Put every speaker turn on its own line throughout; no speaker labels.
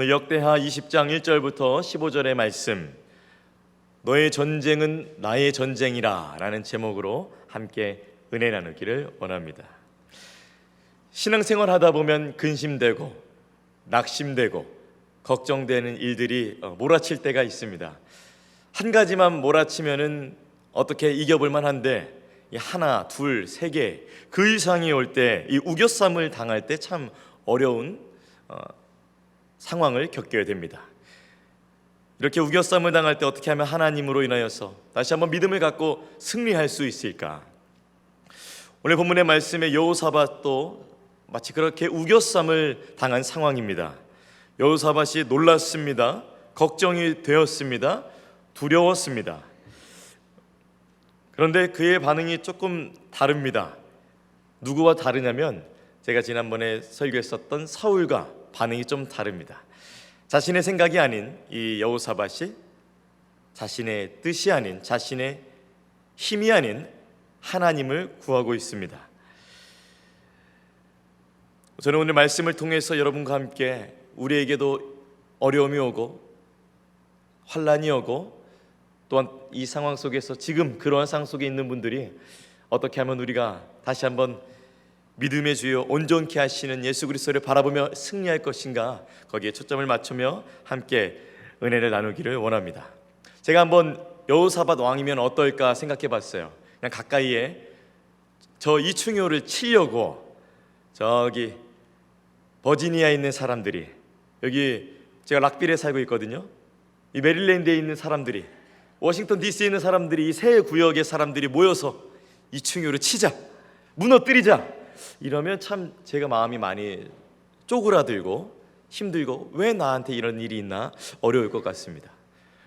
오늘 역대하 20장 1절부터 15절의 말씀, 너의 전쟁은 나의 전쟁이라 라는 제목으로 함께 은혜 나누기를 원합니다. 신앙생활 하다 보면 근심되고 낙심되고 걱정되는 일들이 몰아칠 때가 있습니다. 한 가지만 몰아치면은 어떻게 이겨볼 만한데 하나, 둘, 세 개 그 이상이 올 때 이 우겨쌈을 당할 때 참 어려운 상황을 겪게 됩니다. 이렇게 우겨쌈을 당할 때 어떻게 하면 하나님으로 인하여서 다시 한번 믿음을 갖고 승리할 수 있을까? 오늘 본문의 말씀에 여호사밧도 마치 그렇게 우겨쌈을 당한 상황입니다. 여호사밧이 놀랐습니다. 걱정이 되었습니다. 두려웠습니다. 그런데 그의 반응이 조금 다릅니다. 누구와 다르냐면 제가 지난번에 설교했었던 사울과 반응이 좀 다릅니다. 자신의 생각이 아닌 이 여호사밧이 자신의 뜻이 아닌, 자신의 힘이 아닌 하나님을 구하고 있습니다. 저는 오늘 말씀을 통해서 여러분과 함께 우리에게도 어려움이 오고 환난이 오고 또한 이 상황 속에서 지금 그러한 상황 속에 있는 분들이 어떻게 하면 우리가 다시 한번 믿음의 주여 온전케 하시는 예수 그리스도를 바라보며 승리할 것인가, 거기에 초점을 맞추며 함께 은혜를 나누기를 원합니다. 제가 한번 여호사밧 왕이면 어떨까 생각해 봤어요. 그냥 가까이에 저 이충효를 치려고 저기 버지니아에 있는 사람들이, 여기 제가 락빌에 살고 있거든요. 이 메릴랜드에 있는 사람들이, 워싱턴 DC에 있는 사람들이, 이 세 구역의 사람들이 모여서 이충효를 치자, 무너뜨리자, 이러면 참 제가 마음이 많이 쪼그라들고 힘들고 왜 나한테 이런 일이 있나 어려울 것 같습니다.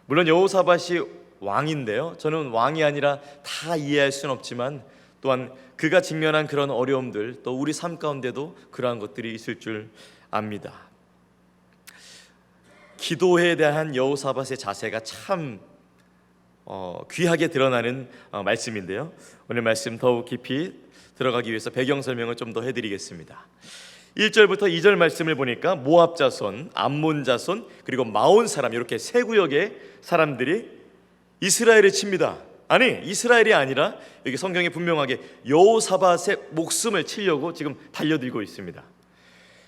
물론 여호사밧이 왕인데요, 저는 왕이 아니라 다 이해할 수는 없지만 또한 그가 직면한 그런 어려움들, 또 우리 삶 가운데도 그러한 것들이 있을 줄 압니다. 기도에 대한 여호사밧의 자세가 참 귀하게 드러나는 말씀인데요, 오늘 말씀 더욱 깊이 들어가기 위해서 배경 설명을 좀 더 해드리겠습니다. 1절부터 2절 말씀을 보니까 모압 자손, 암몬 자손, 그리고 마온 사람, 이렇게 세 구역의 사람들이 이스라엘을 칩니다. 아니, 이스라엘이 아니라 여기 성경에 분명하게 여호사밧의 목숨을 치려고 지금 달려들고 있습니다.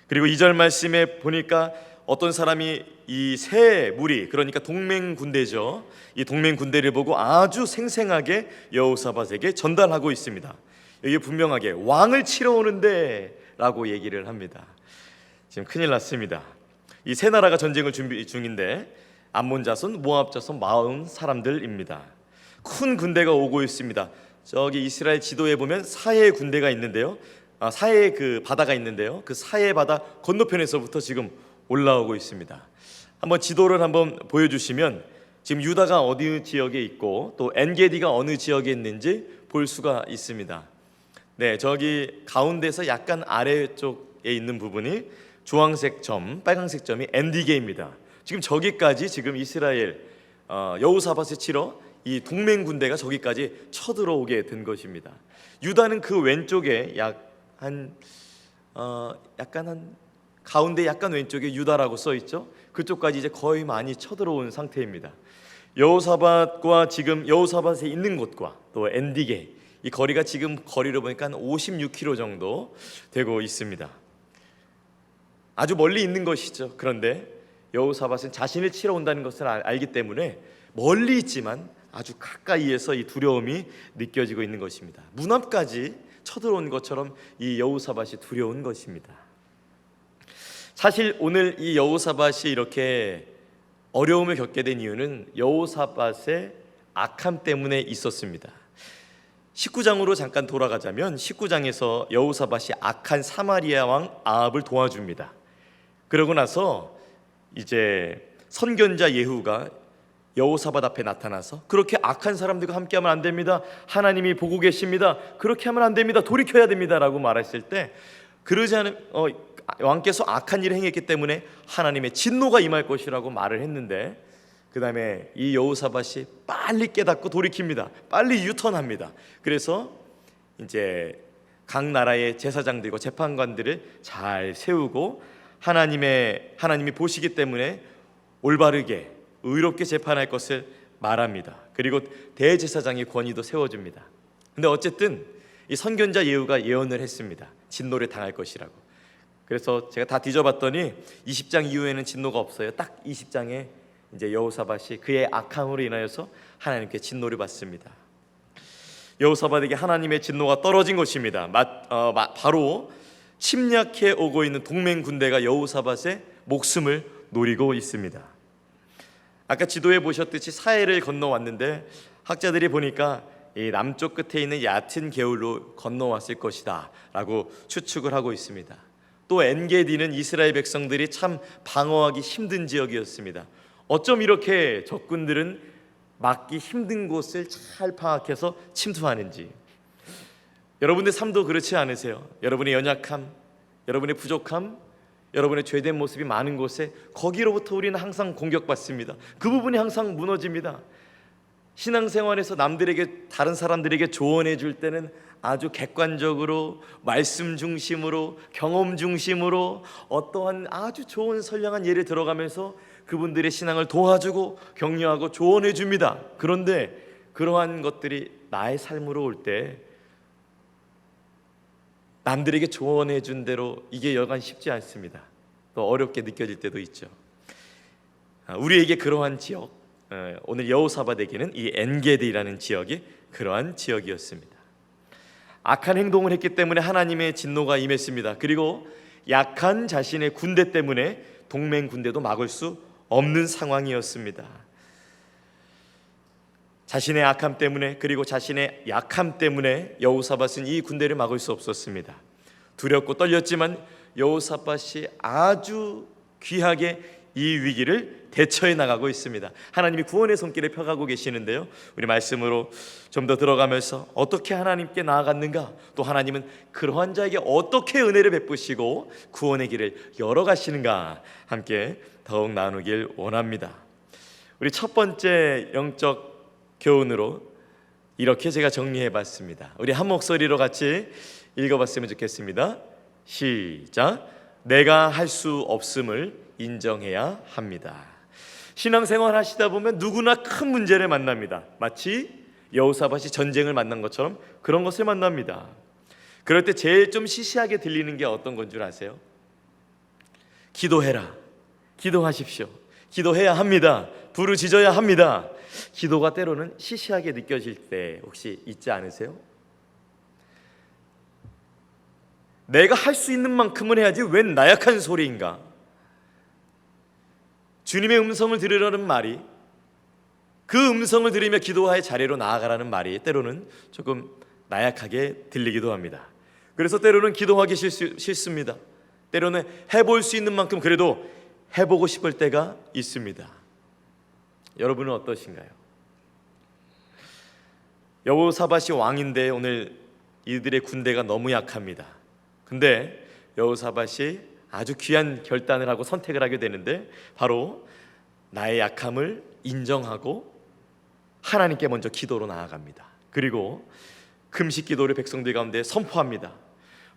그리고 2절 말씀에 보니까 어떤 사람이 이 세 무리, 그러니까 동맹 군대죠, 이 동맹 군대를 보고 아주 생생하게 여호사밧에게 전달하고 있습니다. 여기 분명하게 왕을 치러 오는데 라고 얘기를 합니다. 지금 큰일 났습니다. 이 세 나라가 전쟁을 준비 중인데 암몬 자손, 모압 자손, 마온 사람들입니다. 큰 군대가 오고 있습니다. 저기 이스라엘 지도에 보면 사해 군대가 있는데요, 사해 그 바다가 있는데요, 그 사해 바다 건너편에서부터 지금 올라오고 있습니다. 한번 지도를 한번 보여주시면 지금 유다가 어디 지역에 있고 또 엔게디가 어느 지역에 있는지 볼 수가 있습니다. 네, 저기 가운데서 약간 아래쪽에 있는 부분이 주황색 점, 빨간색 점이 엔디게입니다. 지금 저기까지 지금 이스라엘 여호사밧을 치러 이 동맹 군대가 저기까지 쳐들어오게 된 것입니다. 유다는 그 왼쪽에 약간 한 가운데 약간 왼쪽에 유다라고 써 있죠. 그쪽까지 이제 거의 많이 쳐들어온 상태입니다. 여호사밧과 지금 여호사밧에 있는 곳과 또 엔디게, 이 거리가 지금 거리로 보니까 한 56km 정도 되고 있습니다. 아주 멀리 있는 것이죠. 그런데 여호사밧은 자신을 치러 온다는 것을 알기 때문에 멀리 있지만 아주 가까이에서 이 두려움이 느껴지고 있는 것입니다. 문 앞까지 쳐들어온 것처럼 이 여호사밧이 두려운 것입니다. 사실 오늘 이 여호사밧이 이렇게 어려움을 겪게 된 이유는 여호사밧의 악함 때문에 있었습니다. 19장으로 잠깐 돌아가자면 19장에서 여호사밧이 악한 사마리아 왕 아합을 도와줍니다. 그러고 나서 이제 선견자 예후가 여호사밧 앞에 나타나서 그렇게 악한 사람들과 함께하면 안 됩니다, 하나님이 보고 계십니다, 그렇게 하면 안 됩니다, 돌이켜야 됩니다 라고 말했을 때, 그러지 않으면 왕께서 악한 일을 행했기 때문에 하나님의 진노가 임할 것이라고 말을 했는데, 그 다음에 이 여호사밧이 빨리 깨닫고 돌이킵니다. 빨리 유턴합니다. 그래서 이제 각 나라의 제사장들과 재판관들을 잘 세우고 하나님이 보시기 때문에 올바르게 의롭게 재판할 것을 말합니다. 그리고 대제사장의 권위도 세워줍니다. 근데 어쨌든 이 선견자 예후가 예언을 했습니다. 진노를 당할 것이라고. 그래서 제가 다 뒤져봤더니 20장 이후에는 진노가 없어요. 딱 20장에 이제 여호사밧이 그의 악함으로 인하여서 하나님께 진노를 받습니다. 여호사밧에게 하나님의 진노가 떨어진 것입니다. 바로 침략해 오고 있는 동맹 군대가 여호사밧의 목숨을 노리고 있습니다. 아까 지도에 보셨듯이 사해를 건너왔는데 학자들이 보니까 이 남쪽 끝에 있는 얕은 개울로 건너왔을 것이다 라고 추측을 하고 있습니다. 또 엔게디는 이스라엘 백성들이 참 방어하기 힘든 지역이었습니다. 어쩜 이렇게 적군들은 막기 힘든 곳을 잘 파악해서 침투하는지. 여러분의 삶도 그렇지 않으세요? 여러분의 연약함, 여러분의 부족함, 여러분의 죄된 모습이 많은 곳에 거기로부터 우리는 항상 공격받습니다. 그 부분이 항상 무너집니다. 신앙생활에서 남들에게, 다른 사람들에게 조언해 줄 때는 아주 객관적으로, 말씀 중심으로, 경험 중심으로 어떠한 아주 좋은 선량한 예를 들어가면서 그분들의 신앙을 도와주고 격려하고 조언해 줍니다. 그런데 그러한 것들이 나의 삶으로 올 때 남들에게 조언해 준 대로 이게 여간 쉽지 않습니다. 또 어렵게 느껴질 때도 있죠. 우리에게 그러한 지역, 오늘 여호사밧에게는 이 엔게디라는 지역이 그러한 지역이었습니다. 악한 행동을 했기 때문에 하나님의 진노가 임했습니다. 그리고 약한 자신의 군대 때문에 동맹 군대도 막을 수 없는 상황이었습니다. 자신의 악함 때문에, 그리고 자신의 약함 때문에 여호사밧은 이 군대를 막을 수 없었습니다. 두렵고 떨렸지만 여호사밧이 아주 귀하게 이 위기를 대처해 나가고 있습니다. 하나님이 구원의 손길을 펴가고 계시는데요, 우리 말씀으로 좀 더 들어가면서 어떻게 하나님께 나아갔는가, 또 하나님은 그러한 자에게 어떻게 은혜를 베푸시고 구원의 길을 열어가시는가 함께 더욱 나누길 원합니다. 우리 첫 번째 영적 교훈으로 이렇게 제가 정리해봤습니다. 우리 한 목소리로 같이 읽어봤으면 좋겠습니다. 시작. 내가 할 수 없음을 인정해야 합니다. 신앙생활 하시다 보면 누구나 큰 문제를 만납니다. 마치 여호사밧이 전쟁을 만난 것처럼 그런 것을 만납니다. 그럴 때 제일 좀 시시하게 들리는 게 어떤 건 줄 아세요? 기도해라, 기도하십시오, 기도해야 합니다, 부르짖어야 합니다. 기도가 때로는 시시하게 느껴질 때 혹시 있지 않으세요? 내가 할 수 있는 만큼은 해야지 웬 나약한 소리인가? 주님의 음성을 들으라는 말이, 그 음성을 들으며 기도의 자리로 나아가라는 말이 때로는 조금 나약하게 들리기도 합니다. 그래서 때로는 기도하기 싫습니다. 때로는 해볼 수 있는 만큼 그래도 해보고 싶을 때가 있습니다. 여러분은 어떠신가요? 여호사밧이 왕인데 오늘 이들의 군대가 너무 약합니다. 근데 여호사밧이 아주 귀한 결단을 하고 선택을 하게 되는데, 바로 나의 약함을 인정하고 하나님께 먼저 기도로 나아갑니다. 그리고 금식 기도를 백성들 가운데 선포합니다.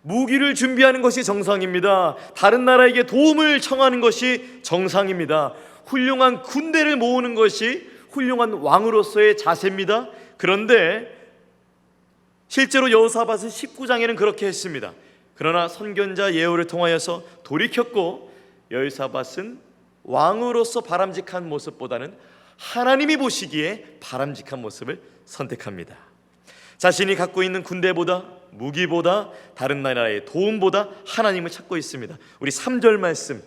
무기를 준비하는 것이 정상입니다. 다른 나라에게 도움을 청하는 것이 정상입니다. 훌륭한 군대를 모으는 것이 훌륭한 왕으로서의 자세입니다. 그런데 실제로 여호사밧은 19장에는 그렇게 했습니다. 그러나 선견자 예후를 통하여서 돌이켰고, 여호사밧은 왕으로서 바람직한 모습보다는 하나님이 보시기에 바람직한 모습을 선택합니다. 자신이 갖고 있는 군대보다, 무기보다, 다른 나라의 도움보다 하나님을 찾고 있습니다. 우리 3절 말씀,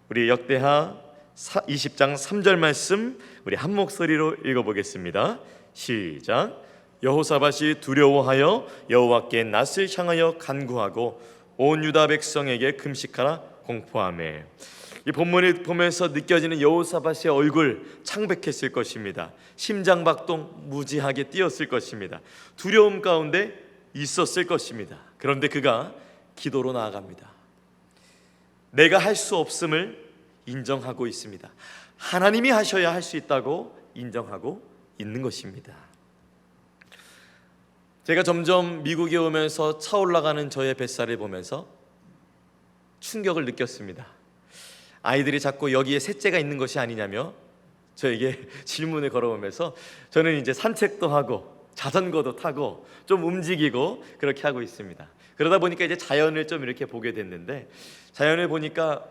우리 역대하 20장 3절 말씀 우리 한 목소리로 읽어보겠습니다. 시작. 여호사밧이 두려워하여 여호와께 낯을 향하여 간구하고 온 유다 백성에게 금식하라 공포하매. 이 본문을 보면서 느껴지는 여호사밧의 얼굴 창백했을 것입니다. 심장박동 무지하게 뛰었을 것입니다. 두려움 가운데 있었을 것입니다. 그런데 그가 기도로 나아갑니다. 내가 할 수 없음을 인정하고 있습니다. 하나님이 하셔야 할 수 있다고 인정하고 있는 것입니다. 제가 점점 미국에 오면서 차올라가는 저의 뱃살을 보면서 충격을 느꼈습니다. 아이들이 자꾸 여기에 셋째가 있는 것이 아니냐며 저에게 질문을 걸어오면서 저는 이제 산책도 하고 자전거도 타고 좀 움직이고 그렇게 하고 있습니다. 그러다 보니까 이제 자연을 좀 이렇게 보게 됐는데, 자연을 보니까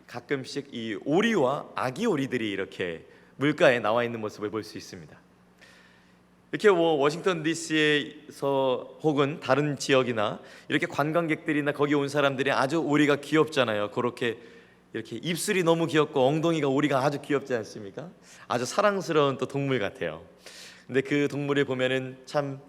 가끔씩 이 오리와 아기 오리들이 이렇게 물가에 나와 있는 모습을 볼 수 있습니다. 이렇게 워싱턴 DC에서 혹은 다른 지역이나 이렇게 관광객들이나 거기 온 사람들이 아주 오리가 귀엽잖아요. 그렇게 이렇게 입술이 너무 귀엽고 엉덩이가 오리가 아주 귀엽지 않습니까? 아주 사랑스러운 또 동물 같아요. 근데 그 동물을 보면은 참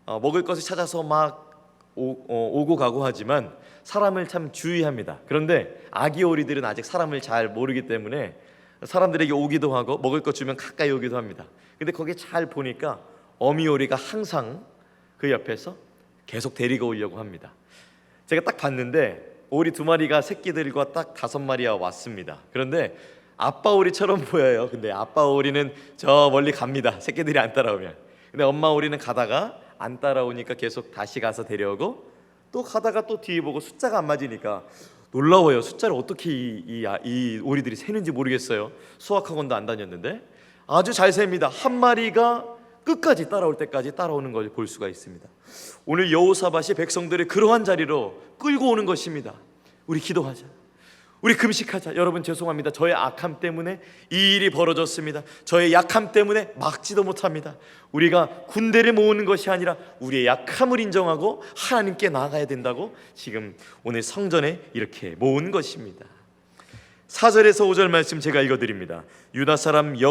먹을 것을 찾아서 막 오고 가고 하지만 사람을 참 주의합니다. 그런데 아기 오리들은 아직 사람을 잘 모르기 때문에 사람들에게 오기도 하고 먹을 것 주면 가까이 오기도 합니다. 근데 거기 잘 보니까 어미 오리가 항상 그 옆에서 계속 데리고 오려고 합니다. 제가 딱 봤는데 오리 2마리가 새끼들과 딱 5마리가 왔습니다. 그런데 아빠 오리처럼 보여요. 근데 아빠 오리는 저 멀리 갑니다. 새끼들이 안 따라오면. 근데 엄마 오리는 가다가 안 따라오니까 계속 다시 가서 데려오고, 또 가다가 또 뒤에 보고 숫자가 안 맞으니까 놀라워요. 숫자를 어떻게 이 오리들이 세는지 모르겠어요. 수학학원도 안 다녔는데 아주 잘 셉니다. 한 마리가 끝까지 따라올 때까지 따라오는 걸 볼 수가 있습니다. 오늘 여호사밧이 백성들을 그러한 자리로 끌고 오는 것입니다. 우리 기도하자. 우리 금식하자. 여러분 죄송합니다. 저의 악함 때문에 이 일이 벌어졌습니다. 저의 약함 때문에 막지도 못합니다. 우리가 군대를 모으는 것이 아니라 우리의 약함을 인정하고 하나님께 나아가야 된다고 지금 오늘 성전에 이렇게 모은 것입니다. 4절에서 5절 말씀 제가 읽어드립니다. 유다 사람이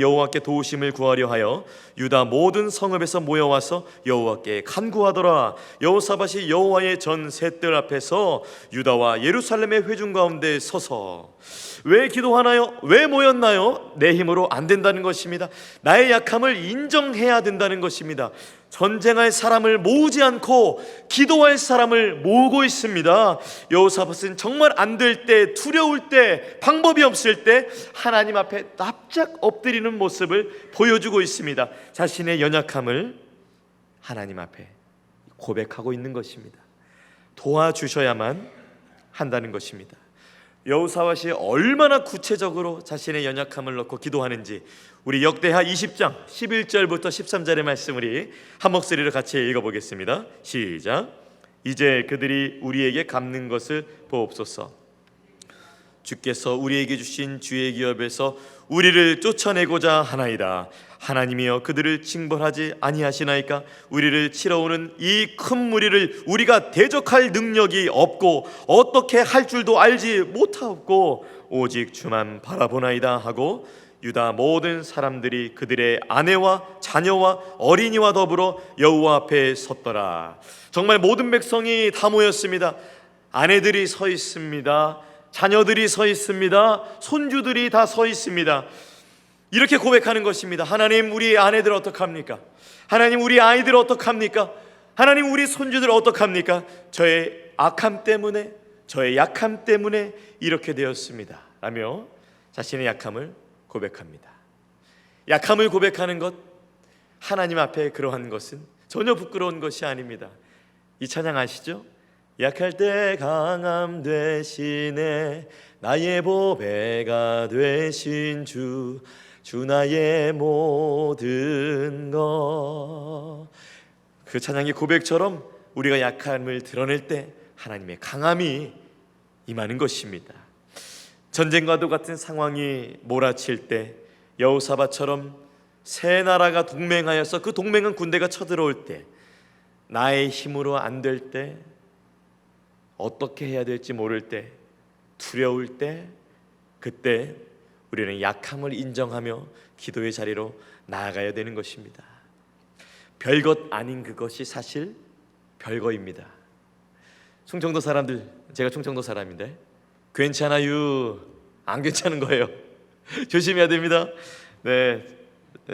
여호와께 도우심을 구하려 하여 유다 모든 성읍에서 모여와서 여호와께 간구하더라. 여호사밧이 여호와의 전 셋들 앞에서 유다와 예루살렘의 회중 가운데 서서 왜 기도하나요? 왜 모였나요? 내 힘으로 안 된다는 것입니다. 나의 약함을 인정해야 된다는 것입니다. 전쟁할 사람을 모으지 않고 기도할 사람을 모으고 있습니다. 여호사밧은 정말 안 될 때, 두려울 때, 방법이 없을 때 하나님 앞에 납작 엎드리는 모습을 보여주고 있습니다. 자신의 연약함을 하나님 앞에 고백하고 있는 것입니다. 도와주셔야만 한다는 것입니다. 여호사밧이 얼마나 구체적으로 자신의 연약함을 넣고 기도하는지 우리 역대하 20장 11절부터 13절의 말씀 우리 한 목소리로 같이 읽어보겠습니다. 시작. 이제 그들이 우리에게 갚는 것을 보옵소서. 주께서 우리에게 주신 주의 기업에서 우리를 쫓아내고자 하나이다. 하나님이여 그들을 징벌하지 아니하시나이까? 우리를 치러오는 이 큰 무리를 우리가 대적할 능력이 없고 어떻게 할 줄도 알지 못하옵고 오직 주만 바라보나이다 하고 유다 모든 사람들이 그들의 아내와 자녀와 어린이와 더불어 여호와 앞에 섰더라. 정말 모든 백성이 다 모였습니다. 아내들이 서 있습니다. 자녀들이 서 있습니다. 손주들이 다 서 있습니다. 이렇게 고백하는 것입니다. 하나님, 우리 아내들 어떡합니까? 하나님, 우리 아이들 어떡합니까? 하나님, 우리 손주들 어떡합니까? 저의 악함 때문에, 저의 약함 때문에 이렇게 되었습니다 라며 자신의 약함을 고백합니다. 약함을 고백하는 것, 하나님 앞에 그러한 것은 전혀 부끄러운 것이 아닙니다. 이 찬양 아시죠? 약할 때 강함 되시네 나의 보배가 되신 주 나의 모든 것. 그 찬양의 고백처럼 우리가 약함을 드러낼 때 하나님의 강함이 임하는 것입니다. 전쟁과도 같은 상황이 몰아칠 때 여호사밧처럼 세 나라가 동맹하여서 그 동맹은 군대가 쳐들어올 때, 나의 힘으로 안 될 때, 어떻게 해야 될지 모를 때, 두려울 때, 그때 우리는 약함을 인정하며 기도의 자리로 나아가야 되는 것입니다. 별것 아닌 그것이 사실 별거입니다. 충청도 사람들, 제가 충청도 사람인데 괜찮아요, 안 괜찮은 거예요. 조심해야 됩니다. 네,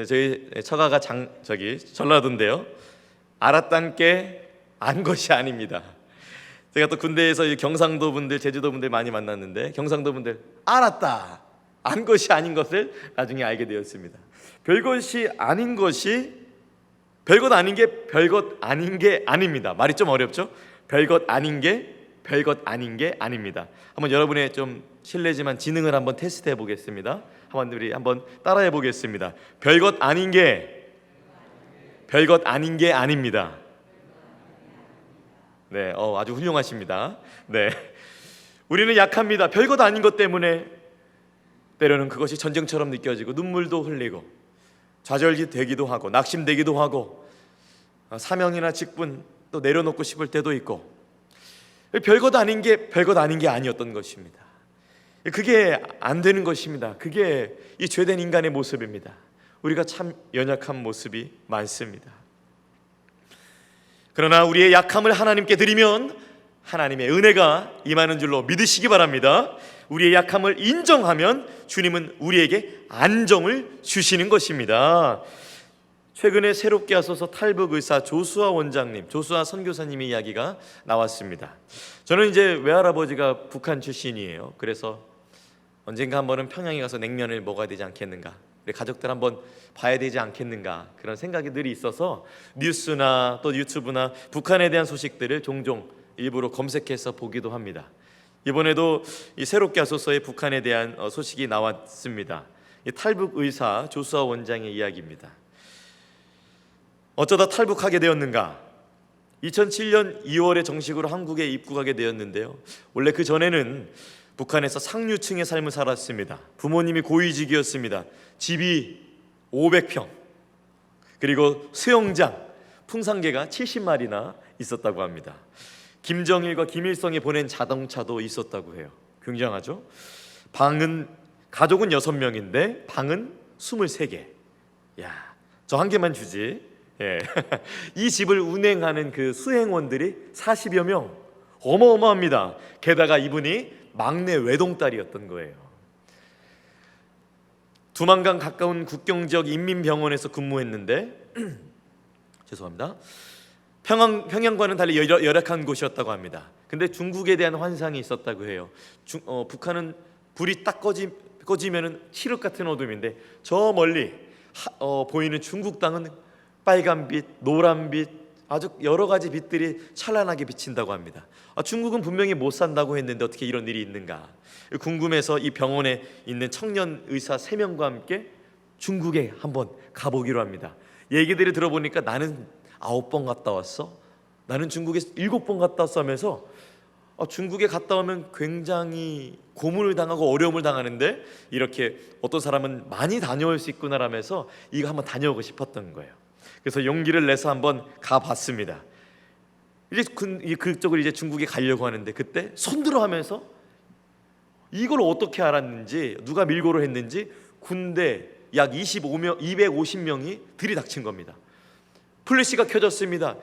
저희 처가가 전라도인데요. 알았단 게 안 것이 아닙니다. 제가 또 군대에서 경상도 분들, 제주도 분들 많이 만났는데 경상도 분들 알았다, 안 것이 아닌 것을 나중에 알게 되었습니다. 별것이 아닌 것이 별것 아닌 게 별것 아닌 게 아닙니다. 말이 좀 어렵죠? 별것 아닌 게 별것 아닌 게 아닙니다. 한번 여러분의 좀 실례지만 지능을 한번 테스트해 보겠습니다. 우리 한번 따라해 보겠습니다. 별것 아닌 게 아닙니다. 네, 아주 훌륭하십니다. 네, 우리는 약합니다. 별것 아닌 것 때문에 때로는 그것이 전쟁처럼 느껴지고 눈물도 흘리고 좌절되기도 하고 낙심되기도 하고 사명이나 직분 또 내려놓고 싶을 때도 있고 별것 아닌 게 아니었던 것입니다. 그게 안 되는 것입니다. 그게 이 죄된 인간의 모습입니다. 우리가 참 연약한 모습이 많습니다. 그러나 우리의 약함을 하나님께 드리면 하나님의 은혜가 임하는 줄로 믿으시기 바랍니다. 우리의 약함을 인정하면 주님은 우리에게 안정을 주시는 것입니다. 최근에 새롭게 하소서 탈북 의사 조수아 원장님, 조수아 선교사님의 이야기가 나왔습니다. 저는 이제 외할아버지가 북한 출신이에요. 그래서 언젠가 한번은 평양에 가서 냉면을 먹어야 되지 않겠는가, 우리 가족들 한번 봐야 되지 않겠는가, 그런 생각이 늘 있어서 뉴스나 또 유튜브나 북한에 대한 소식들을 종종 일부러 검색해서 보기도 합니다. 이번에도 이 새롭게 하소서의 북한에 대한 소식이 나왔습니다. 이 탈북 의사 조수아 원장의 이야기입니다. 어쩌다 탈북하게 되었는가? 2007년 2월에 정식으로 한국에 입국하게 되었는데요. 원래 그 전에는 북한에서 상류층의 삶을 살았습니다. 부모님이 고위직이었습니다. 집이 500평, 그리고 수영장, 풍산개가 70마리나 있었다고 합니다. 김정일과 김일성이 보낸 자동차도 있었다고 해요. 굉장하죠? 가족은 6명인데 방은 23개. 야, 저 한 개만 주지. 예. 이 집을 운행하는 그 수행원들이 40여 명, 어마어마합니다. 게다가 이분이 막내 외동딸이었던 거예요. 두만강 가까운 국경 지역 인민병원에서 근무했는데 죄송합니다. 평양과는 달리 열악한 곳이었다고 합니다. 근데 중국에 대한 환상이 있었다고 해요. 북한은 불이 딱 꺼지면은 칠흑 같은 어둠인데 저 멀리 보이는 중국 땅은 빨간빛, 노란빛, 아주 여러 가지 빛들이 찬란하게 비친다고 합니다. 중국은 분명히 못 산다고 했는데 어떻게 이런 일이 있는가 궁금해서 이 병원에 있는 청년 의사 3명과 함께 중국에 한번 가보기로 합니다. 얘기들을 들어보니까 나는 9번 갔다 왔어, 나는 중국에 7번 갔다 왔어 하면서 중국에 갔다 오면 굉장히 고문을 당하고 어려움을 당하는데 이렇게 어떤 사람은 많이 다녀올 수 있구나라면서 이거 한번 다녀오고 싶었던 거예요. 그래서 용기를 내서 한번 가봤습니다. 이제 그쪽을 이제 중국에 가려고 하는데 그때 손들어 하면서 이걸 어떻게 알았는지, 누가 밀고를 했는지 군대 약 250명이 들이닥친 겁니다. 플래시가 켜졌습니다.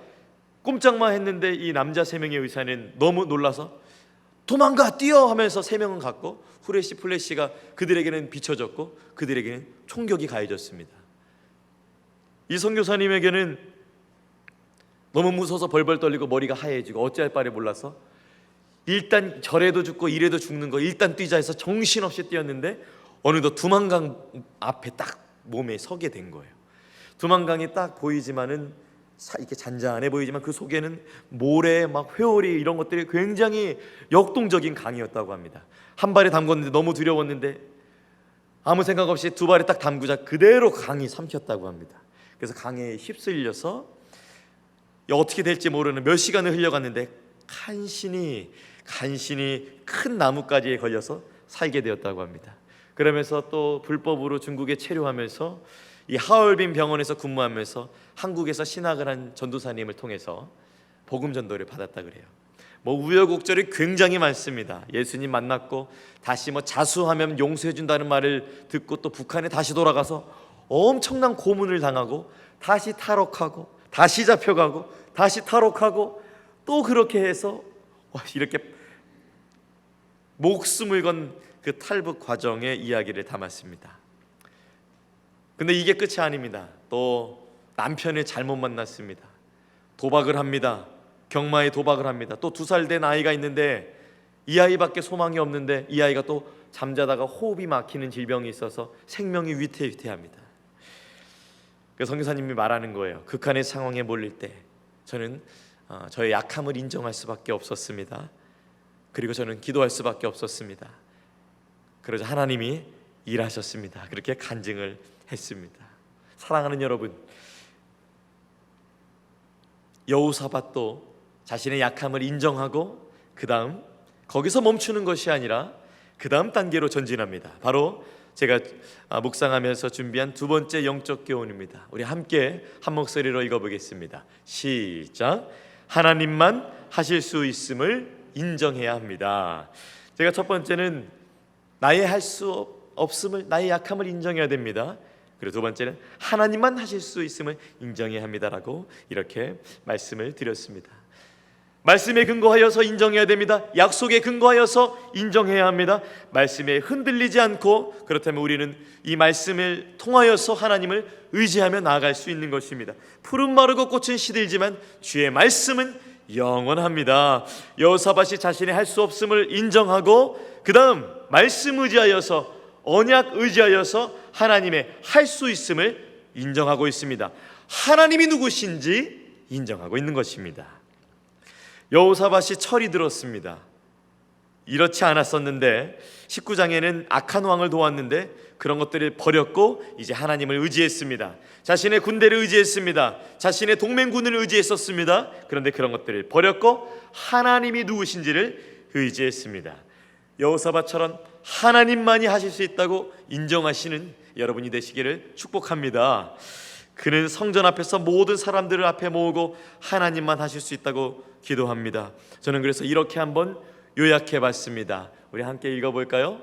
꼼짝만 했는데 이 남자 3명의 의사는 너무 놀라서 도망가, 뛰어 하면서 3명은 갔고 플래시가 그들에게는 비춰졌고 그들에게는 총격이 가해졌습니다. 이 선교사님에게는 너무 무서워서 벌벌 떨리고 머리가 하얘지고 어찌할 바를 몰라서 일단 절에도 죽고 이래도 죽는 거 일단 뛰자 해서 정신없이 뛰었는데 어느덧 두만강 앞에 딱 몸에 서게 된 거예요. 두만강이 딱 보이지만은 이렇게 잔잔해 보이지만 그 속에는 모래, 막 회오리 이런 것들이 굉장히 역동적인 강이었다고 합니다. 한 발에 담궜는데 너무 두려웠는데 아무 생각 없이 2발에 딱 담그자 그대로 강이 삼켰다고 합니다. 그래서 강에 휩쓸려서 어떻게 될지 모르는 몇 시간을 흘려갔는데 간신히 큰 나뭇가지에 걸려서 살게 되었다고 합니다. 그러면서 또 불법으로 중국에 체류하면서 이 하얼빈 병원에서 근무하면서 한국에서 신학을 한 전도사님을 통해서 복음 전도를 받았다 그래요. 우여곡절이 굉장히 많습니다. 예수님 만났고 다시 자수하면 용서해 준다는 말을 듣고 또 북한에 다시 돌아가서 엄청난 고문을 당하고 다시 탈옥하고 다시 잡혀가고 다시 탈옥하고 또 그렇게 해서 이렇게 목숨을 건 그 탈북 과정의 이야기를 담았습니다. 근데 이게 끝이 아닙니다. 또 남편을 잘못 만났습니다. 도박을 합니다. 경마에 도박을 합니다. 또 2살 된 아이가 있는데 이 아이밖에 소망이 없는데 이 아이가 또 잠자다가 호흡이 막히는 질병이 있어서 생명이 위태위태합니다. 그 선교사님이 말하는 거예요. 극한의 상황에 몰릴 때 저는 저의 약함을 인정할 수밖에 없었습니다. 그리고 저는 기도할 수밖에 없었습니다. 그러자 하나님이 일하셨습니다. 그렇게 간증을 했습니다. 사랑하는 여러분, 여호사밧도 자신의 약함을 인정하고 그 다음 거기서 멈추는 것이 아니라 그 다음 단계로 전진합니다. 바로 제가 묵상하면서 준비한 두 번째 영적 교훈입니다. 우리 함께 한 목소리로 읽어보겠습니다. 시작. 하나님만 하실 수 있음을 인정해야 합니다. 제가 첫 번째는 나의 할 수 없음을, 나의 약함을 인정해야 됩니다. 그리고 두 번째는 하나님만 하실 수 있음을 인정해야 합니다라고 이렇게 말씀을 드렸습니다. 말씀에 근거하여서 인정해야 됩니다. 약속에 근거하여서 인정해야 합니다. 말씀에 흔들리지 않고, 그렇다면 우리는 이 말씀을 통하여서 하나님을 의지하며 나아갈 수 있는 것입니다. 풀은 마르고 꽃은 시들지만 주의 말씀은 영원합니다. 여호사밧이 자신의 할 수 없음을 인정하고 그 다음 말씀 의지하여서, 언약 의지하여서 하나님의 할 수 있음을 인정하고 있습니다. 하나님이 누구신지 인정하고 있는 것입니다. 여호사밧이 철이 들었습니다. 이렇지 않았었는데 19장에는 악한 왕을 도왔는데 그런 것들을 버렸고 이제 하나님을 의지했습니다. 자신의 군대를 의지했습니다. 자신의 동맹군을 의지했었습니다. 그런데 그런 것들을 버렸고 하나님이 누구신지를 의지했습니다. 여호사밧처럼 하나님만이 하실 수 있다고 인정하시는 여러분이 되시기를 축복합니다. 그는 성전 앞에서 모든 사람들을 앞에 모으고 하나님만 하실 수 있다고 기도합니다. 저는 그래서 이렇게 한번 요약해 봤습니다. 우리 함께 읽어볼까요?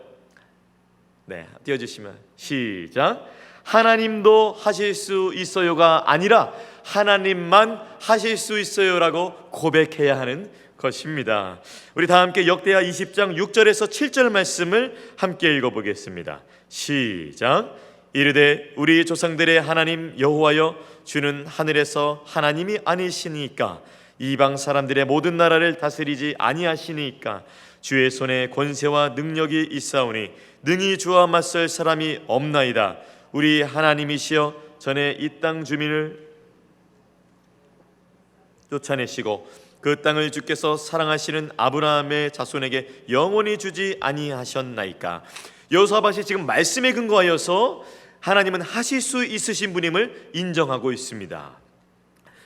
네, 띄워주시면 시작. 하나님도 하실 수 있어요가 아니라 하나님만 하실 수 있어요라고 고백해야 하는 것입니다. 우리 다 함께 역대하 20장 6절에서 7절 말씀을 함께 읽어보겠습니다. 시작. 이르되 우리 조상들의 하나님 여호와여, 주는 하늘에서 하나님이 아니시니까 이방 사람들의 모든 나라를 다스리지 아니하시니까 주의 손에 권세와 능력이 있사오니 능히 주와 맞설 사람이 없나이다. 우리 하나님이시여, 전에 이 땅 주민을 쫓아내시고 그 땅을 주께서 사랑하시는 아브라함의 자손에게 영원히 주지 아니하셨나이까. 여호사밧이 지금 말씀에 근거하여서 하나님은 하실 수 있으신 분임을 인정하고 있습니다.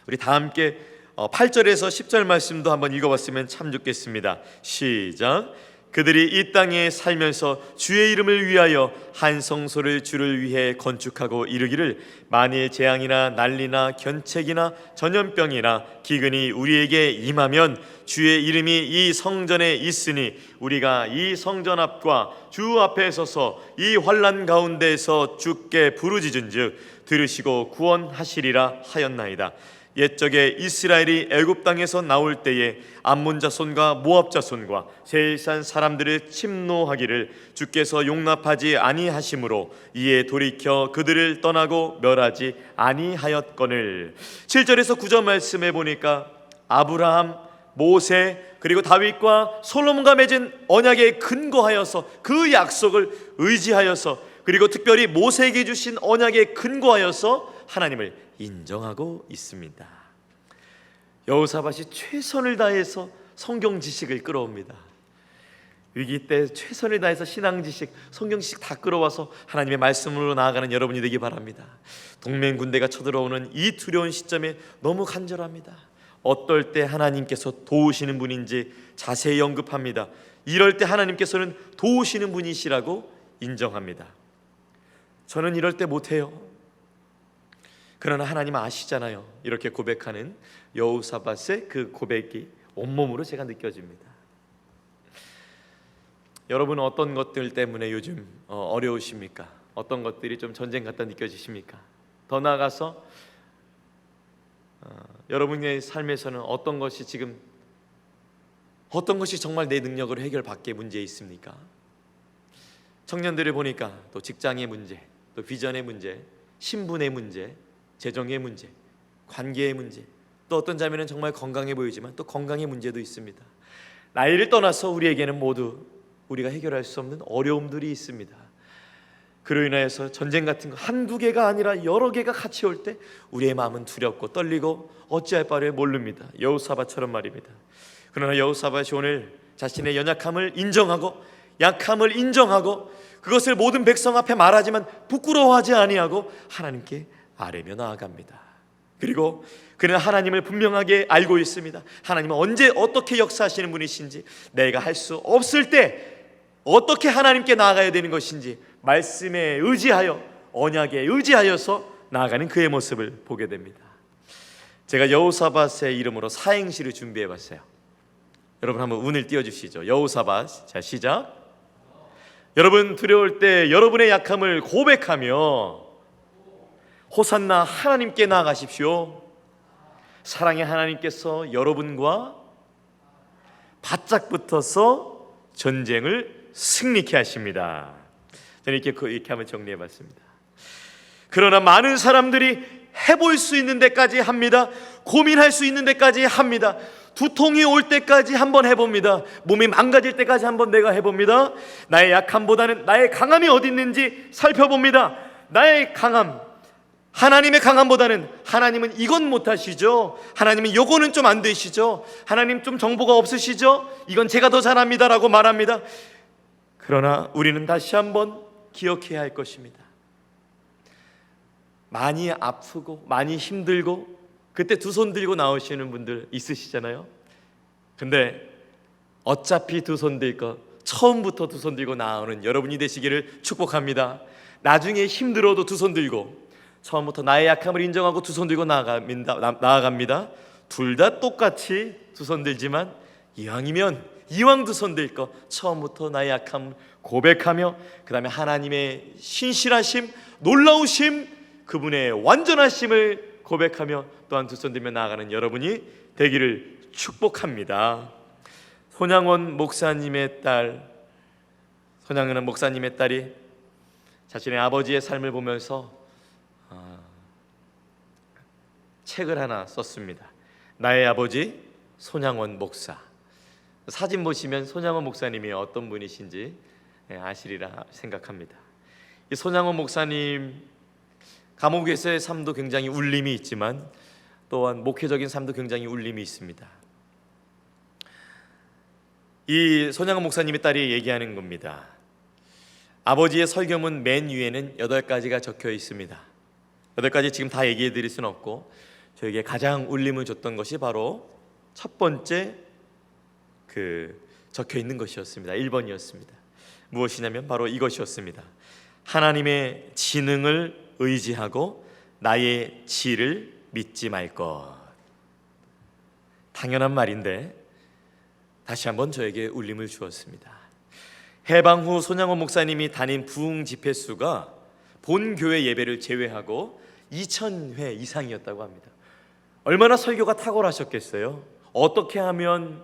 우리 다 함께 8절에서 10절 말씀도 한번 읽어봤으면 참 좋겠습니다. 시작. 그들이 이 땅에 살면서 주의 이름을 위하여 한 성소를 주를 위해 건축하고 이르기를 만일 재앙이나 난리나 견책이나 전염병이나 기근이 우리에게 임하면 주의 이름이 이 성전에 있으니 우리가 이 성전 앞과 주 앞에 서서 이 환난 가운데에서 주께 부르짖은즉 들으시고 구원하시리라 하였나이다. 옛적에 이스라엘이 애굽 땅에서 나올 때에 암몬 자손과 모압 자손과 세일산 사람들을 침노하기를 주께서 용납하지 아니하심으로 이에 돌이켜 그들을 떠나고 멸하지 아니하였거늘. 7절에서 9절 말씀해 보니까 아브라함, 모세 그리고 다윗과 솔로몬과 맺은 언약에 근거하여서 그 약속을 의지하여서 그리고 특별히 모세에게 주신 언약에 근거하여서 하나님을 인정하고 있습니다. 여호사밧이 최선을 다해서 성경 지식을 끌어옵니다. 위기 때 최선을 다해서 신앙 지식, 성경 지식 다 끌어와서 하나님의 말씀으로 나아가는 여러분이 되기 바랍니다. 동맹 군대가 쳐들어오는 이 두려운 시점에 너무 간절합니다. 어떨 때 하나님께서 도우시는 분인지 자세히 언급합니다. 이럴 때 하나님께서는 도우시는 분이시라고 인정합니다. 저는 이럴 때 못해요. 그러나 하나님 아시잖아요. 이렇게 고백하는 여호사밧의 그 고백이 온몸으로 제가 느껴집니다. 여러분은 어떤 것들 때문에 요즘 어려우십니까? 어떤 것들이 좀 전쟁 같다 느껴지십니까? 더 나아가서 여러분의 삶에서는 어떤 것이 정말 내 능력으로 해결받기에 문제 있습니까? 청년들을 보니까 또 직장의 문제, 또 비전의 문제, 신분의 문제, 재정의 문제, 관계의 문제, 또 어떤 자매는 정말 건강해 보이지만 또 건강의 문제도 있습니다. 나이를 떠나서 우리에게는 모두 우리가 해결할 수 없는 어려움들이 있습니다. 그로 인하여서 전쟁 같은 거 한두 개가 아니라 여러 개가 같이 올 때 우리의 마음은 두렵고 떨리고 어찌할 바를 모릅니다. 여호사밧처럼 말입니다. 그러나 여호사밧이 오늘 자신의 연약함을 인정하고 약함을 인정하고 그것을 모든 백성 앞에 말하지만 부끄러워하지 아니하고 하나님께 아뢰며 나아갑니다. 그리고 그는 하나님을 분명하게 알고 있습니다. 하나님은 언제 어떻게 역사하시는 분이신지, 내가 할 수 없을 때 어떻게 하나님께 나아가야 되는 것인지 말씀에 의지하여, 언약에 의지하여서 나아가는 그의 모습을 보게 됩니다. 제가 여호사밧의 이름으로 사행시를 준비해봤어요. 여러분 한번 운을 띄워주시죠. 여호사밧. 자, 시작. 여러분 두려울 때 여러분의 약함을 고백하며 호산나 하나님께 나아가십시오. 사랑의 하나님께서 여러분과 바짝 붙어서 전쟁을 승리케 하십니다. 저는 이렇게 한번 정리해봤습니다. 그러나 많은 사람들이 해볼 수 있는 데까지 합니다. 고민할 수 있는 데까지 합니다. 두통이 올 때까지 한번 해봅니다. 몸이 망가질 때까지 한번 내가 해봅니다. 나의 약함보다는 나의 강함이 어디 있는지 살펴봅니다. 나의 강함, 하나님의 강함보다는 하나님은 이건 못하시죠. 하나님은 요거는 좀 안 되시죠. 하나님 좀 정보가 없으시죠. 이건 제가 더 잘합니다 라고 말합니다. 그러나 우리는 다시 한번 기억해야 할 것입니다. 많이 아프고 많이 힘들고 그때 두 손 들고 나오시는 분들 있으시잖아요. 근데 어차피 두 손 들고 처음부터 두 손 들고 나오는 여러분이 되시기를 축복합니다. 나중에 힘들어도 두 손 들고 처음부터 나의 약함을 인정하고 두 손 들고 나아갑니다. 둘 다 똑같이 두 손 들지만 이왕 두 손 들고 처음부터 나의 약함 고백하며 그 다음에 하나님의 신실하심, 놀라우심, 그분의 완전하심을 고백하며 또한 두 손 들며 나아가는 여러분이 되기를 축복합니다. 손양원 목사님의 딸이 자신의 아버지의 삶을 보면서 책을 하나 썼습니다. 나의 아버지 손양원 목사. 사진 보시면 손양원 목사님이 어떤 분이신지 아시리라 생각합니다. 이 손양원 목사님 감옥에서의 삶도 굉장히 울림이 있지만 또한 목회적인 삶도 굉장히 울림이 있습니다. 이 손양원 목사님의 딸이 얘기하는 겁니다. 아버지의 설교문 맨 위에는 8가지가 적혀 있습니다. 8가지 지금 다 얘기해 드릴 수는 없고 저에게 가장 울림을 줬던 것이 바로 첫 번째 적혀 있는 것이었습니다. 1번이었습니다. 무엇이냐면 바로 이것이었습니다. 하나님의 지능을 의지하고 나의 지를 믿지 말 것. 당연한 말인데 다시 한번 저에게 울림을 주었습니다. 해방 후 손양원 목사님이 다닌 부흥 집회 수가 본 교회 예배를 제외하고 2,000회 이상이었다고 합니다. 얼마나 설교가 탁월하셨겠어요. 어떻게 하면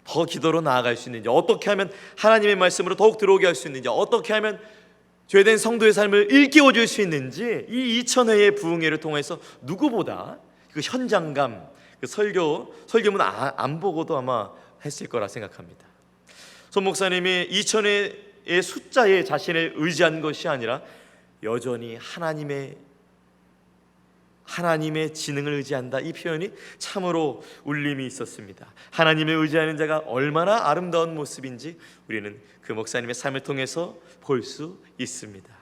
더 기도로 나아갈 수 있는지, 어떻게 하면 하나님의 말씀으로 더욱 들어오게 할 수 있는지, 어떻게 하면 죄된 성도의 삶을 일깨워 줄 수 있는지, 이 2,000회의 부흥회를 통해서 누구보다 그 현장감, 그 설교문 안 보고도 아마 했을 거라 생각합니다. 손 목사님이 2,000회의 숫자에 자신을 의지한 것이 아니라 여전히 하나님의 지능을 의지한다, 이 표현이 참으로 울림이 있었습니다. 하나님을 의지하는 자가 얼마나 아름다운 모습인지 우리는 그 목사님의 삶을 통해서 볼 수 있습니다.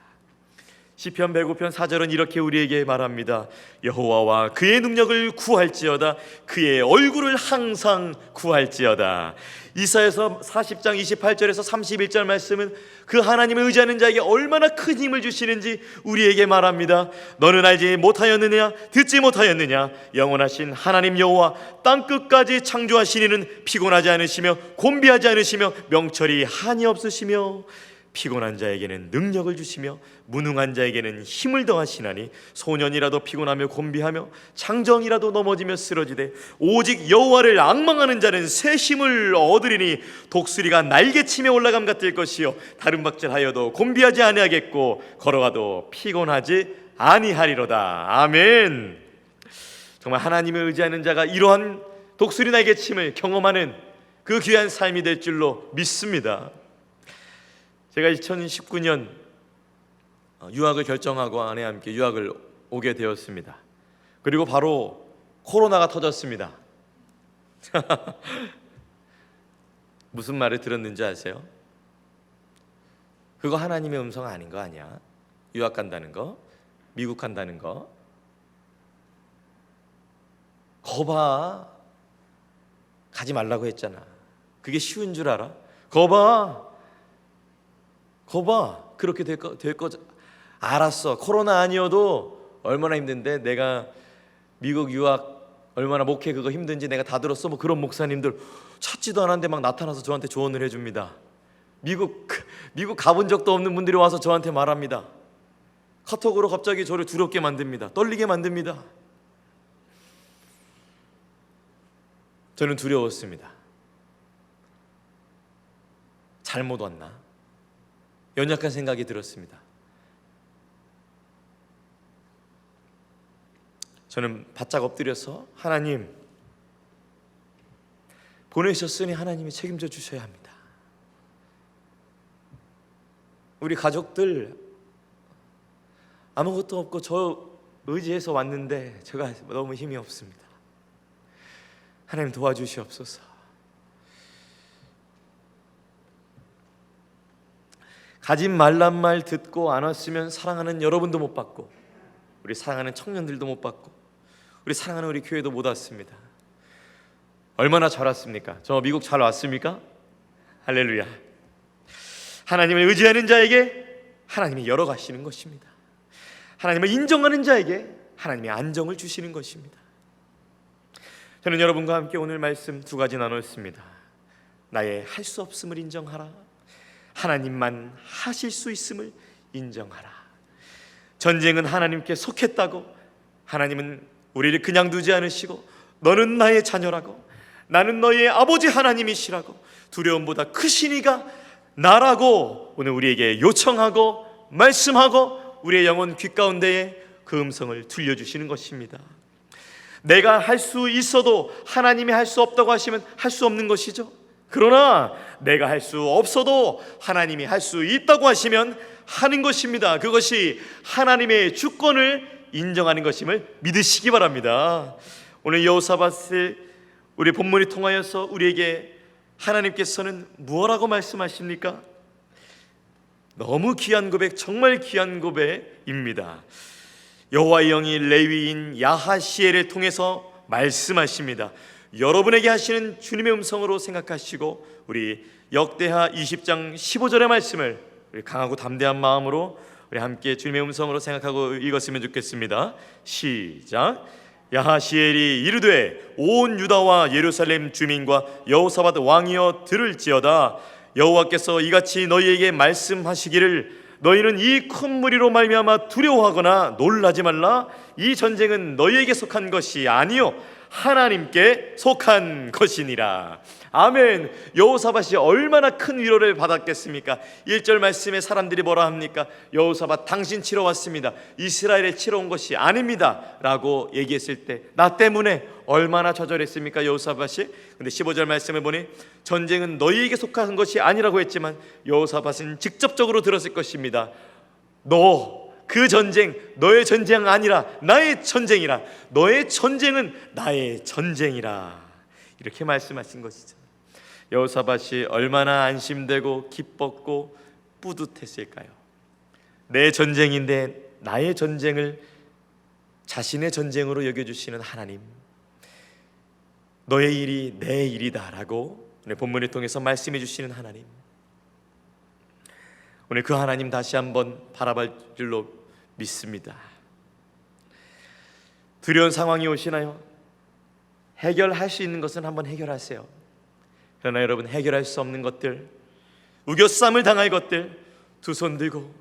시편 105편 4절은 이렇게 우리에게 말합니다. 여호와와 그의 능력을 구할지어다, 그의 얼굴을 항상 구할지어다. 이사야서 40장 28절에서 31절 말씀은 그 하나님을 의지하는 자에게 얼마나 큰 힘을 주시는지 우리에게 말합니다. 너는 알지 못하였느냐, 듣지 못하였느냐, 영원하신 하나님 여호와 땅끝까지 창조하신 이는 피곤하지 않으시며 곤비하지 않으시며 명철이 한이 없으시며 피곤한 자에게는 능력을 주시며 무능한 자에게는 힘을 더하시나니 소년이라도 피곤하며 곤비하며 장정이라도 넘어지며 쓰러지되 오직 여호와를 앙망하는 자는 새 힘을 얻으리니 독수리가 날개치며 올라감 같을 것이요 다른 박질하여도 곤비하지 아니하겠고 걸어가도 피곤하지 아니하리로다. 아멘. 정말 하나님을 의지하는 자가 이러한 독수리 날개침을 경험하는 그 귀한 삶이 될 줄로 믿습니다. 제가 2019년 유학을 결정하고 아내와 함께 유학을 오게 되었습니다. 그리고 바로 코로나가 터졌습니다. 무슨 말을 들었는지 아세요? 그거 하나님의 음성 아닌 거 아니야? 유학 간다는 거, 미국 간다는 거. 거봐, 가지 말라고 했잖아. 그게 쉬운 줄 알아? 거봐, 그렇게 될 거 알았어. 코로나 아니어도 얼마나 힘든데, 내가 미국 유학 얼마나 목회 그거 힘든지 내가 다 들었어. 뭐 그런 목사님들 찾지도 않았는데 막 나타나서 저한테 조언을 해줍니다. 미국 가본 적도 없는 분들이 와서 저한테 말합니다. 카톡으로 갑자기 저를 두렵게 만듭니다. 떨리게 만듭니다. 저는 두려웠습니다. 잘못 왔나? 연약한 생각이 들었습니다. 저는 바짝 엎드려서 하나님, 보내셨으니 하나님이 책임져 주셔야 합니다. 우리 가족들 아무것도 없고 저 의지해서 왔는데 제가 너무 힘이 없습니다. 하나님 도와주시옵소서. 가지 말란 말 듣고 안 왔으면 사랑하는 여러분도 못 받고, 우리 사랑하는 청년들도 못 받고, 우리 사랑하는 우리 교회도 못 왔습니다. 얼마나 잘 왔습니까? 저 미국 잘 왔습니까? 할렐루야. 하나님을 의지하는 자에게 하나님이 열어가시는 것입니다. 하나님을 인정하는 자에게 하나님이 안정을 주시는 것입니다. 저는 여러분과 함께 오늘 말씀 두 가지 나눴습니다. 나의 할 수 없음을 인정하라. 하나님만 하실 수 있음을 인정하라. 전쟁은 하나님께 속했다고, 하나님은 우리를 그냥 두지 않으시고 너는 나의 자녀라고, 나는 너의 아버지 하나님이시라고, 두려움보다 크시니가 나라고 오늘 우리에게 요청하고 말씀하고 우리의 영혼 귓가운데에 그 음성을 들려주시는 것입니다. 내가 할 수 있어도 하나님이 할 수 없다고 하시면 할 수 없는 것이죠. 그러나 내가 할 수 없어도 하나님이 할 수 있다고 하시면 하는 것입니다. 그것이 하나님의 주권을 인정하는 것임을 믿으시기 바랍니다. 오늘 여호사밧을 우리 본문이 통하여서 우리에게 하나님께서는 무엇라고 말씀하십니까? 너무 귀한 고백, 정말 귀한 고백입니다. 여호와의 영이 레위인 야하시엘을 통해서 말씀하십니다. 여러분에게 하시는 주님의 음성으로 생각하시고 우리 역대하 20장 15절의 말씀을 우리 강하고 담대한 마음으로 우리 함께 주님의 음성으로 생각하고 읽었으면 좋겠습니다. 시작. 야하시엘이 이르되 온 유다와 예루살렘 주민과 여호사밧 왕이여 들을지어다. 여호와께서 이같이 너희에게 말씀하시기를 너희는 이 큰 무리로 말미암아 두려워하거나 놀라지 말라. 이 전쟁은 너희에게 속한 것이 아니요 하나님께 속한 것이니라. 아멘. 여호사밧이 얼마나 큰 위로를 받았겠습니까? 1절 말씀에 사람들이 뭐라 합니까? 여호사밧 당신 치러 왔습니다. 이스라엘에 치러 온 것이 아닙니다 라고 얘기했을 때 나 때문에 얼마나 좌절했습니까 여호사밧이? 근데 15절 말씀을 보니 전쟁은 너희에게 속한 것이 아니라고 했지만 여호사밧은 직접적으로 들었을 것입니다. 그 전쟁 너의 전쟁 아니라 나의 전쟁이라. 너의 전쟁은 나의 전쟁이라. 이렇게 말씀하신 것이죠. 여호사밧이 얼마나 안심되고 기뻤고 뿌듯했을까요? 내 전쟁인데 나의 전쟁을 자신의 전쟁으로 여겨주시는 하나님, 너의 일이 내 일이다 라고 오늘 본문을 통해서 말씀해 주시는 하나님, 오늘 그 하나님 다시 한번 바라볼 줄로 믿습니다. 두려운 상황이 오시나요? 해결할 수 있는 것은 한번 해결하세요. 그러나 여러분, 해결할 수 없는 것들, 우겨쌈을 당할 것들 두 손 들고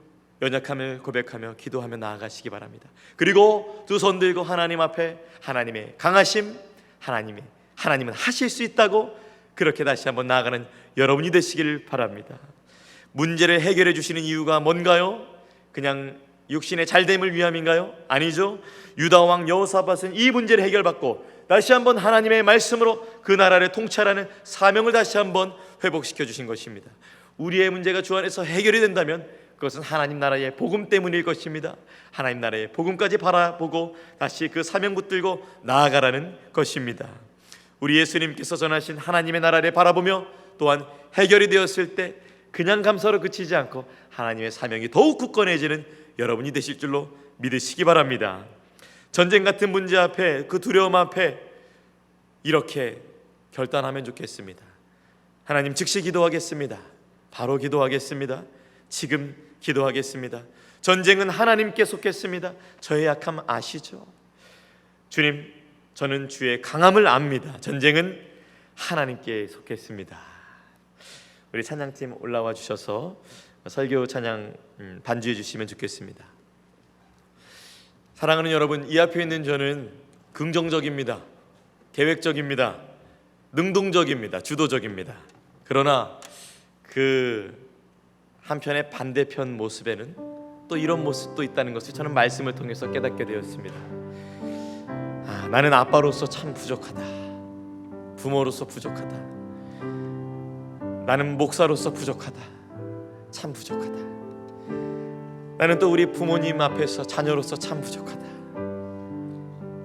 연약함을 고백하며 기도하며 나아가시기 바랍니다. 그리고 두 손 들고 하나님 앞에 하나님의 강하심, 하나님은 하실 수 있다고 그렇게 다시 한번 나아가는 여러분이 되시길 바랍니다. 문제를 해결해 주시는 이유가 뭔가요? 그냥 육신의 잘됨을 위함인가요? 아니죠. 유다 왕 여호사밧은 이 문제를 해결받고 다시 한번 하나님의 말씀으로 그 나라를 통찰하는 사명을 다시 한번 회복시켜 주신 것입니다. 우리의 문제가 주 안에서 해결이 된다면 그것은 하나님 나라의 복음 때문일 것입니다. 하나님 나라의 복음까지 바라보고 다시 그 사명 붙들고 나아가라는 것입니다. 우리 예수님께서 전하신 하나님의 나라를 바라보며 또한 해결이 되었을 때 그냥 감사로 그치지 않고 하나님의 사명이 더욱 굳건해지는 여러분이 되실 줄로 믿으시기 바랍니다. 전쟁 같은 문제 앞에, 그 두려움 앞에 이렇게 결단하면 좋겠습니다. 하나님, 즉시 기도하겠습니다. 바로 기도하겠습니다. 지금 기도하겠습니다. 전쟁은 하나님께 속했습니다. 저의 약함 아시죠? 주님, 저는 주의 강함을 압니다. 전쟁은 하나님께 속했습니다. 우리 찬양팀 올라와 주셔서 설교 찬양 반주해 주시면 좋겠습니다. 사랑하는 여러분, 이 앞에 있는 저는 긍정적입니다. 계획적입니다. 능동적입니다. 주도적입니다. 그러나 그 한편의 반대편 모습에는 또 이런 모습도 있다는 것을 저는 말씀을 통해서 깨닫게 되었습니다. 나는 아빠로서 참 부족하다. 부모로서 부족하다. 나는 목사로서 부족하다. 참 부족하다. 나는 또 우리 부모님 앞에서 자녀로서 참 부족하다.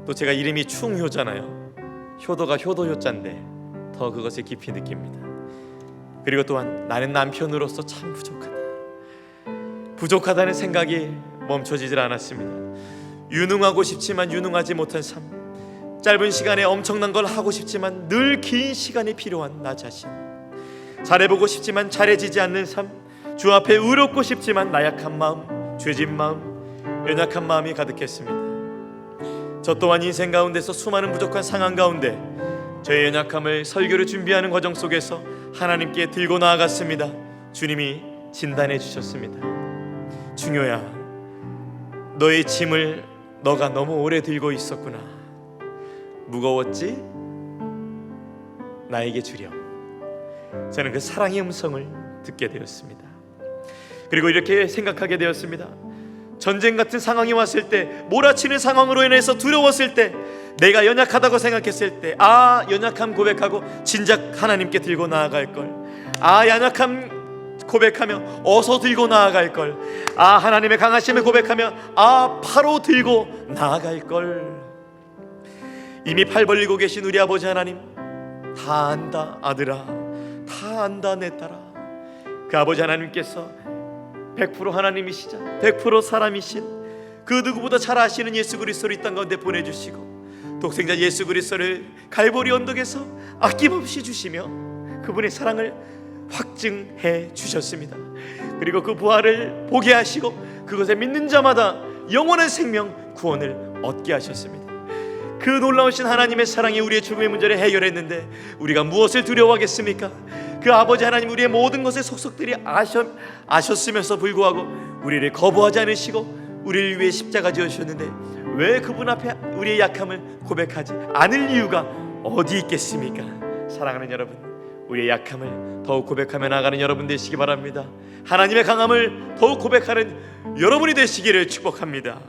또 제가 이름이 충효잖아요. 효도가 효도효자인데 더 그것을 깊이 느낍니다. 그리고 또한 나는 남편으로서 참 부족하다. 부족하다는 생각이 멈춰지질 않았습니다. 유능하고 싶지만 유능하지 못한 삶, 짧은 시간에 엄청난 걸 하고 싶지만 늘 긴 시간이 필요한 나 자신, 잘해보고 싶지만 잘해지지 않는 삶, 주 앞에 의롭고 싶지만 나약한 마음, 죄진 마음, 연약한 마음이 가득했습니다. 저 또한 인생 가운데서 수많은 부족한 상황 가운데 저의 연약함을 설교를 준비하는 과정 속에서 하나님께 들고 나아갔습니다. 주님이 진단해 주셨습니다. 중요야, 너의 짐을 너가 너무 오래 들고 있었구나. 무거웠지? 나에게 주렴. 저는 그 사랑의 음성을 듣게 되었습니다. 그리고 이렇게 생각하게 되었습니다. 전쟁 같은 상황이 왔을 때, 몰아치는 상황으로 인해서 두려웠을 때, 내가 연약하다고 생각했을 때, 연약함 고백하고 진작 하나님께 들고 나아갈 걸. 연약함 고백하며 어서 들고 나아갈 걸. 하나님의 강하심을 고백하며 바로 들고 나아갈 걸. 이미 팔 벌리고 계신 우리 아버지 하나님, 다 안다 아들아, 다 안다 내 딸아. 그 아버지 하나님께서 100% 하나님이시자 100% 사람이신 그 누구보다 잘 아시는 예수 그리스도를 이 땅 가운데 보내주시고 독생자 예수 그리스도를 갈보리 언덕에서 아낌없이 주시며 그분의 사랑을 확증해 주셨습니다. 그리고 그 부활을 보게 하시고 그것에 믿는 자마다 영원한 생명 구원을 얻게 하셨습니다. 그 놀라우신 하나님의 사랑이 우리의 죽음의 문제를 해결했는데 우리가 무엇을 두려워하겠습니까? 그 아버지 하나님, 우리의 모든 것을 속속들이 아셨으면서 불구하고 우리를 거부하지 않으시고 우리를 위해 십자가 지어주셨는데 왜 그분 앞에 우리의 약함을 고백하지 않을 이유가 어디 있겠습니까? 사랑하는 여러분, 우리의 약함을 더욱 고백하며 나가는 여러분 되시기 바랍니다. 하나님의 강함을 더욱 고백하는 여러분이 되시기를 축복합니다.